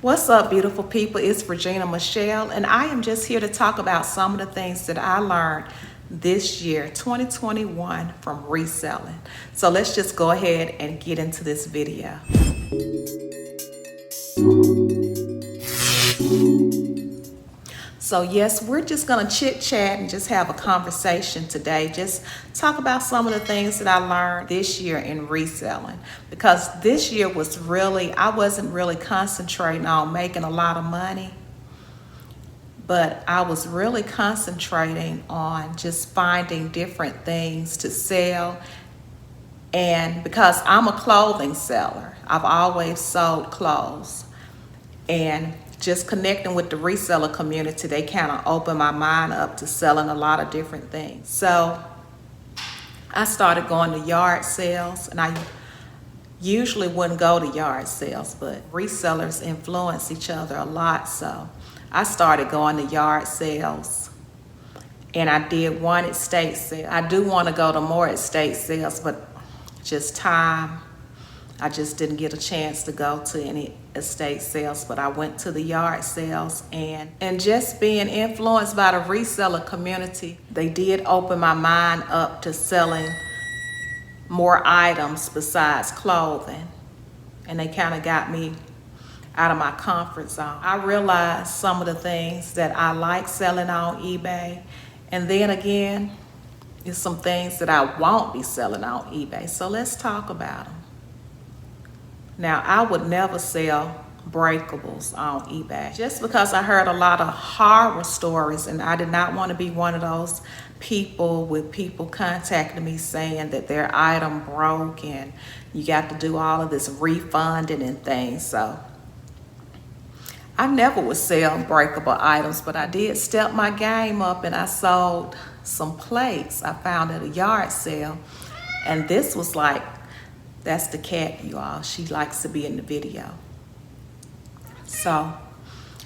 What's up, beautiful people? It's Regina Michelle, and I am just here to talk about some of the things that I learned this year, 2021, from reselling. So let's just go ahead and get into this video. So yes, we're just gonna chit chat and just have a conversation today. Just talk about some of the things that I learned this year in reselling. Because this year was really, I wasn't really concentrating on making a lot of money, but I was really concentrating on just finding different things to sell. And because I'm a clothing seller, I've always sold clothes. And just connecting with the reseller community, they kind of opened my mind up to selling a lot of different things. So I started going to yard sales, and I usually wouldn't go to yard sales, but resellers influence each other a lot. So I started going to yard sales, and I did one estate sale. I do want to go to more estate sales, but just time. I just didn't get a chance to go to any estate sales, but I went to the yard sales, and just being influenced by the reseller community, they did open my mind up to selling more items besides clothing, and they kind of got me out of my comfort zone. I realized some of the things that I like selling on eBay, and then again, there's some things that I won't be selling on eBay. So let's talk about them. Now, I would never sell breakables on eBay just because I heard a lot of horror stories, and I did not want to be one of those people with people contacting me saying that their item broke and you got to do all of this refunding and things. So I never would sell breakable items, but I did step my game up and I sold some plates I found at a yard sale. And this was like, that's the cat, you all. She likes to be in the video. So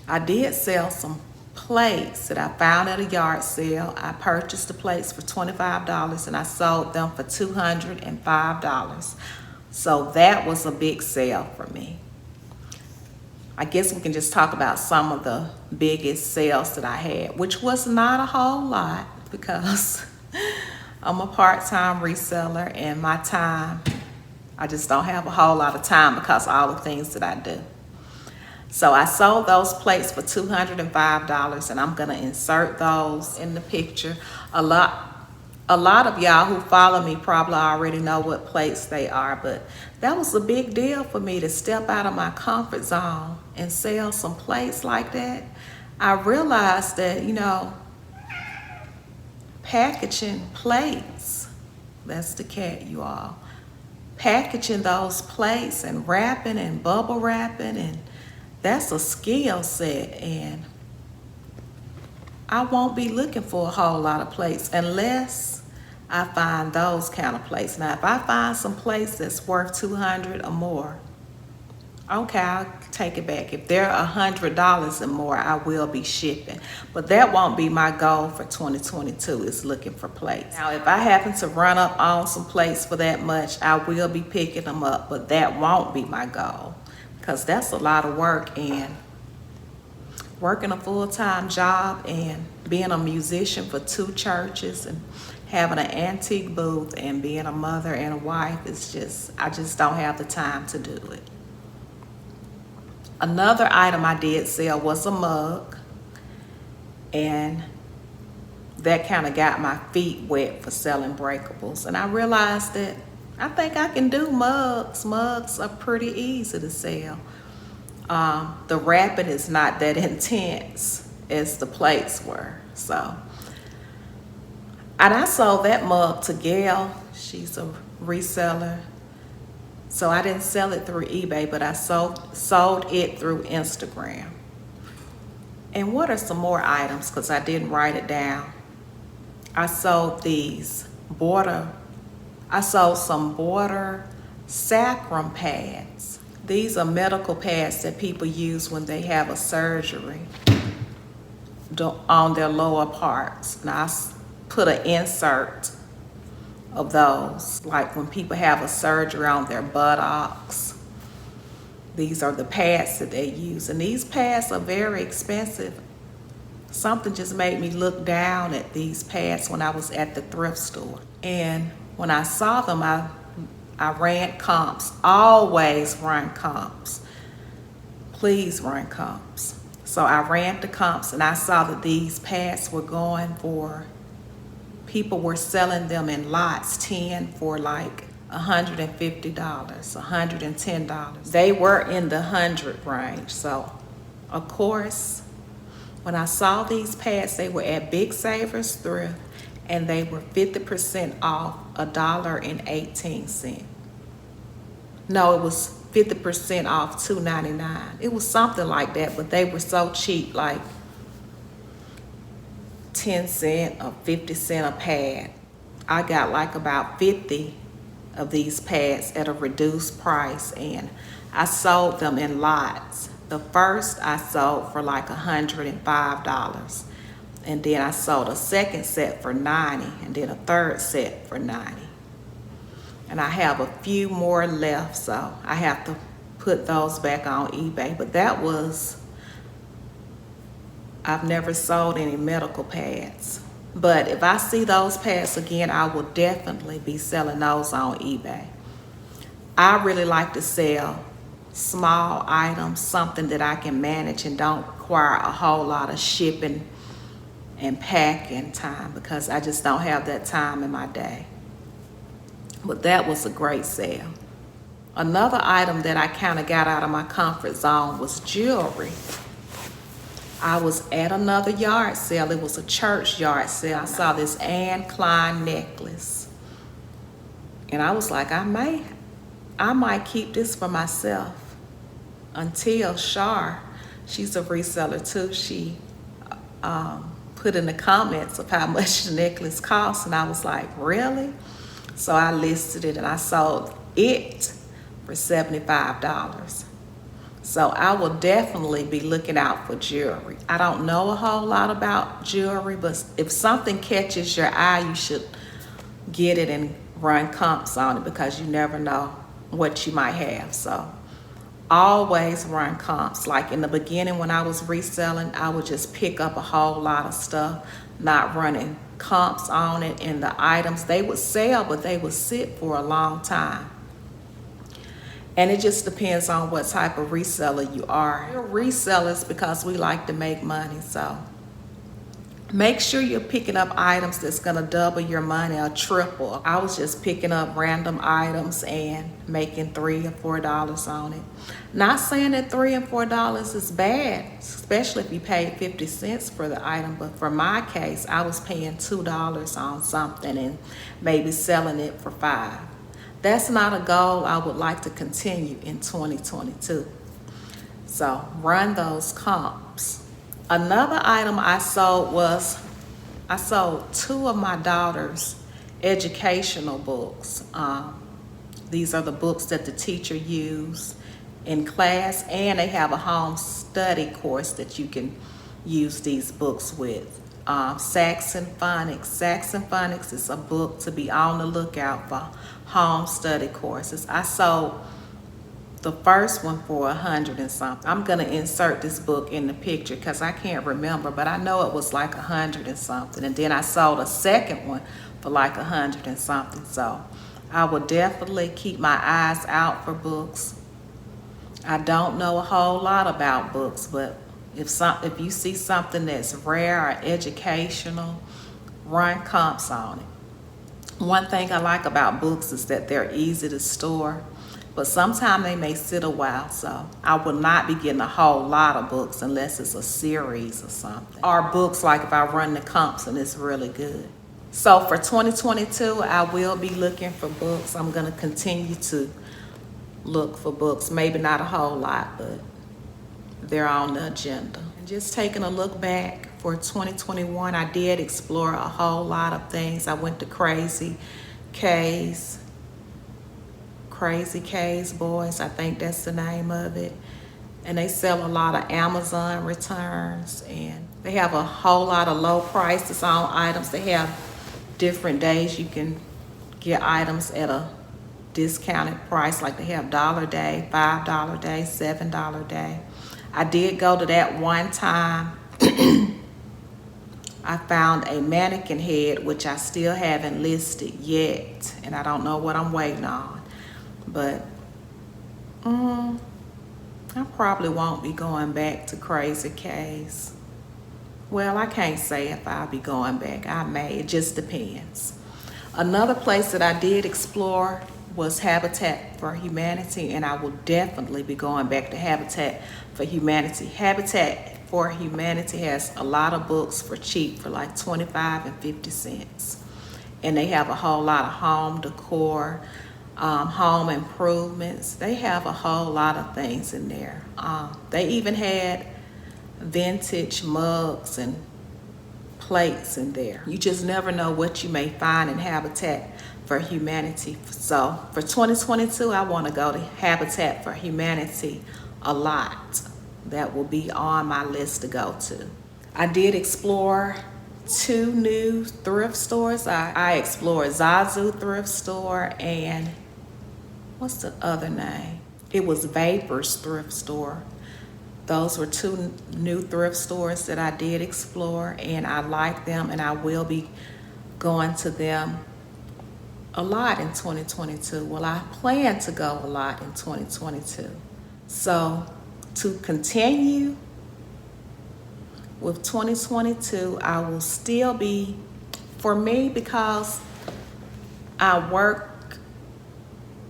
I did sell some plates that I found at a yard sale. I purchased the plates for $25 and I sold them for $205. So that was a big sale for me. I guess we can just talk about some of the biggest sales that I had, which was not a whole lot because I'm a part-time reseller and my time, I just don't have a whole lot of time because of all the things that I do. So I sold those plates for $205, and I'm gonna insert those in the picture. A lot of y'all who follow me probably already know what plates they are, but that was a big deal for me to step out of my comfort zone and sell some plates like that. I realized that, packaging plates, that's the cat, you all. Packaging those plates and wrapping and bubble wrapping, and that's a skill set, and I won't be looking for a whole lot of plates unless I find those kind of plates. Now, if I find some plates that's worth $200 or more, okay, I'll take it back. If they're $100 or more, I will be shipping. But that won't be my goal for 2022, is looking for plates. Now, if I happen to run up on some plates for that much, I will be picking them up, but that won't be my goal because that's a lot of work, and working a full-time job and being a musician for 2 churches and having an antique booth and being a mother and a wife is just, I just don't have the time to do it. Another item I did sell was a mug, and that kind of got my feet wet for selling breakables. And I realized that I think I can do mugs. Mugs are pretty easy to sell. The wrapping is not that intense as the plates were. So, and I sold that mug to Gail. She's a reseller. So I didn't sell it through eBay, but I sold it through Instagram. And what are some more items? Because I didn't write it down. I sold I sold some border sacrum pads. These are medical pads that people use when they have a surgery on their lower parts. Now I put an insert of those, like when people have a surgery on their buttocks These are the pads that they use, and these pads are very expensive. Something just made me look down at these pads when I was at the thrift store. And when I saw them, I ran comps. Always run comps. Please run comps. So I ran the comps and I saw that these pads were going for, people were selling them in lots, 10 for like $150, $110. They were in the 100 range. So of course, when I saw these pads, they were at Big Savers Thrift and they were 50% off, $1.18. No, it was 50% off, $2.99. It was something like that, but they were so cheap, like 10 cents or 50 cents a pad. I got like about 50 of these pads at a reduced price, and I sold them in lots. The first I sold for like $105, and then I sold a second set for $90, and then a third set for $90. And I have a few more left, so I have to put those back on eBay. But that was, I've never sold any medical pads. But if I see those pads again, I will definitely be selling those on eBay. I really like to sell small items, something that I can manage and don't require a whole lot of shipping and packing time, because I just don't have that time in my day. But that was a great sale. Another item that I kind of got out of my comfort zone was jewelry. I was at another yard sale. It was a church yard sale. I saw this Anne Klein necklace. And I was like, I might keep this for myself. Until Shar, she's a reseller too, she put in the comments of how much the necklace cost, and I was like, really? So I listed it and I sold it for $75. So I will definitely be looking out for jewelry. I don't know a whole lot about jewelry, but if something catches your eye, you should get it and run comps on it, because you never know what you might have. So always run comps. Like in the beginning when I was reselling, I would just pick up a whole lot of stuff, not running comps on it, and the items, they would sell, but they would sit for a long time. And it just depends on what type of reseller you are. We're resellers because we like to make money, so make sure you're picking up items that's gonna double your money or triple. I was just picking up random items and making $3 or $4 on it. Not saying that $3 and $4 is bad, especially if you paid 50 cents for the item, but for my case, I was paying $2 on something and maybe selling it for $5. That's not a goal I would like to continue in 2022. So run those comps. Another item I sold was, I sold 2 of my daughter's educational books. These are the books that the teacher used in class, and they have a home study course that you can use these books with. Saxon Phonics. Saxon Phonics is a book to be on the lookout for home study courses. I sold the first one for $100 and something. I'm gonna insert this book in the picture because I can't remember, but I know it was like $100 and something. And then I sold a second one for like $100 and something. So I will definitely keep my eyes out for books. I don't know a whole lot about books, but if you see something that's rare or educational, run comps on it. One thing I like about books is that they're easy to store, but sometimes they may sit a while, so I will not be getting a whole lot of books unless it's a series or something. Or books like if I run the comps and it's really good. So for 2022, I will be looking for books. I'm gonna continue to look for books, maybe not a whole lot, but they're on the agenda. And just taking a look back for 2021, I did explore a whole lot of things. I went to Crazy K's Boys, I think that's the name of it. And they sell a lot of Amazon returns, and they have a whole lot of low prices on items. They have different days you can get items at a discounted price, like they have $1 day, $5 day, $7 day. I did go to that one time. I found a mannequin head, which I still haven't listed yet, and I don't know what I'm waiting on. But I probably won't be going back to Crazy K's. Well, I can't say if I'll be going back. I may. It just depends. Another place that I did explore was Habitat for Humanity, and I will definitely be going back to Habitat for Humanity. Habitat for Humanity has a lot of books for cheap, for like 25 and 50 cents. And they have a whole lot of home decor, home improvements. They have a whole lot of things in there. They even had vintage mugs and plates in there. You just never know what you may find in Habitat for Humanity. So for 2022, I want to go to Habitat for Humanity a lot. That will be on my list to go to. I did explore 2 new thrift stores. I explored Zazu thrift store and what's the other name? It was Vapors thrift store. Those were 2 new thrift stores that I did explore, and I like them, and I will be going to them a lot in 2022. Well, I plan to go a lot in 2022. So to continue with 2022, I will still be, for me, because I work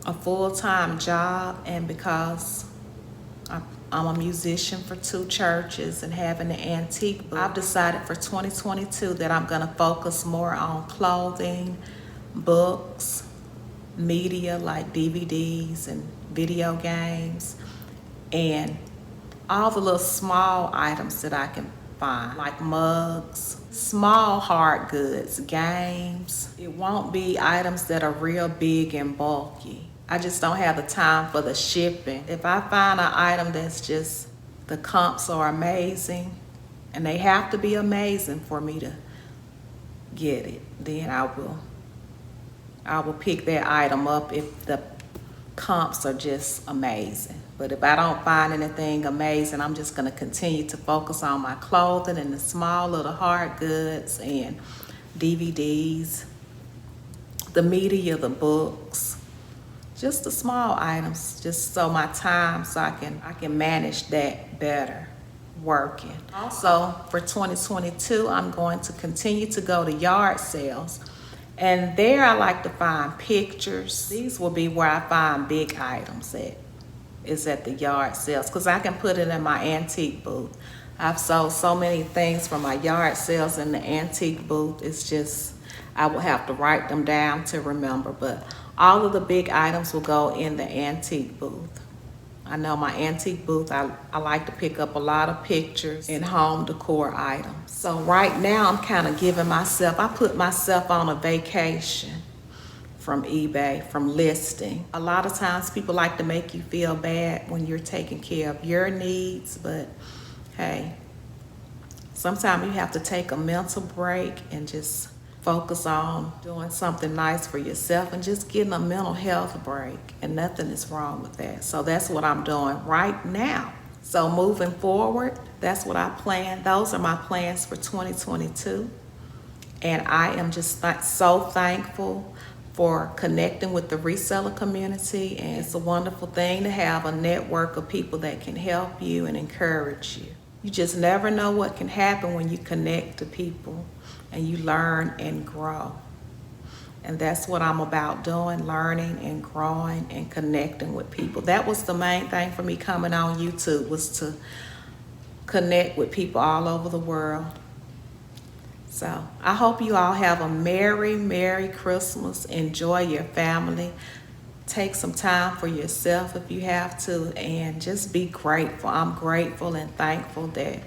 a full-time job and because I'm a musician for 2 churches and having an antique book, I've decided for 2022 that I'm gonna focus more on clothing, books, media like DVDs and video games, and all the little small items that I can find, like mugs, small hard goods, games. It won't be items that are real big and bulky. I just don't have the time for the shipping. If I find an item that's just, the comps are amazing, and they have to be amazing for me to get it, then I will pick that item up if the comps are just amazing. But if I don't find anything amazing, I'm just gonna continue to focus on my clothing and the small little hard goods and DVDs, the media, the books, just the small items, just so my time, so I can manage that better working. Also, for 2022, I'm going to continue to go to yard sales. And there I like to find pictures. These will be where I find big items at the yard sales, because I can put it in my antique booth. I've sold so many things from my yard sales in the antique booth. It's just, I will have to write them down to remember, but all of the big items will go in the antique booth. I know my antique booth, I like to pick up a lot of pictures and home decor items. So right now I'm kind of giving myself, I put myself on a vacation from eBay, from listing. A lot of times people like to make you feel bad when you're taking care of your needs, but hey, sometimes you have to take a mental break and just focus on doing something nice for yourself and just getting a mental health break, and nothing is wrong with that. So that's what I'm doing right now. So moving forward, that's what I plan. Those are my plans for 2022. And I am just so thankful for connecting with the reseller community. And it's a wonderful thing to have a network of people that can help you and encourage you. You just never know what can happen when you connect to people and you learn and grow. And that's what I'm about doing, learning and growing and connecting with people. That was the main thing for me coming on YouTube, was to connect with people all over the world. So I hope you all have a Merry, Merry Christmas. Enjoy your family. Take some time for yourself if you have to, and just be grateful. I'm grateful and thankful that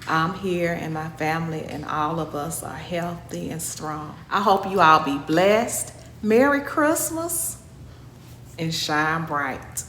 I'm here and my family and all of us are healthy and strong. I hope you all be blessed. Merry Christmas and shine bright.